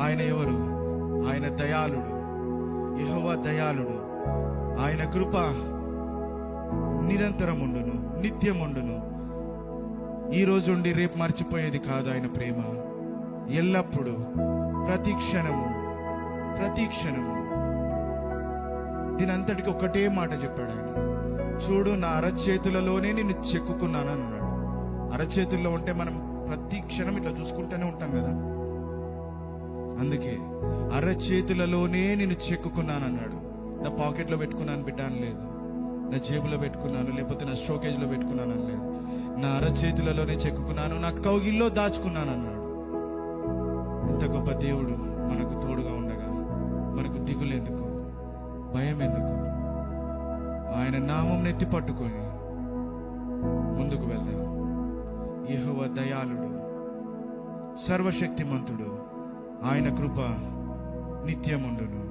ఆయన ఎవరు? ఆయన దయాళుడు, యెహోవా దయాళుడు. ఆయన కృప నిరంతరముండును, నిత్యముండును. ఈ రోజు ఉండి రేపు మర్చిపోయేది కాదు ఆయన ప్రేమ. ఎల్లప్పుడూ, ప్రతి క్షణము, ప్రతి క్షణము. దీనంతటికి ఒకటే మాట చెప్పాడు ఆయన, చూడు నా అరచేతులలోనే నిన్ను చెక్కుకున్నాను అన్నాడు. అరచేతుల్లో ఉంటే మనం ప్రతి క్షణం ఇట్లా చూసుకుంటూనే ఉంటాం కదా. అందుకే అరచేతులలోనే నిన్ను చెక్కుకున్నాను అన్నాడు. నా పాకెట్లో పెట్టుకున్నాను బిడ్డ అని లేదు, నా జేబులో పెట్టుకున్నాను, లేకపోతే నా షోకేజ్లో పెట్టుకున్నాను అని లేదు. నా అరచేతులలోనే చెక్కుకున్నాను, నా కౌగిల్లో దాచుకున్నాను అన్నాడు. ఇంత గొప్ప దేవుడు మనకు తోడుగా ఉండగా మనకు దిగులెందుకు, భయం ఎందుకు? ఆయన నామం ఎత్తి పట్టుకొని ముందుకు వెళ్దాం. యెహోవా దయాళుడు, సర్వశక్తిమంతుడు, ఆయన కృప నిత్యముండును.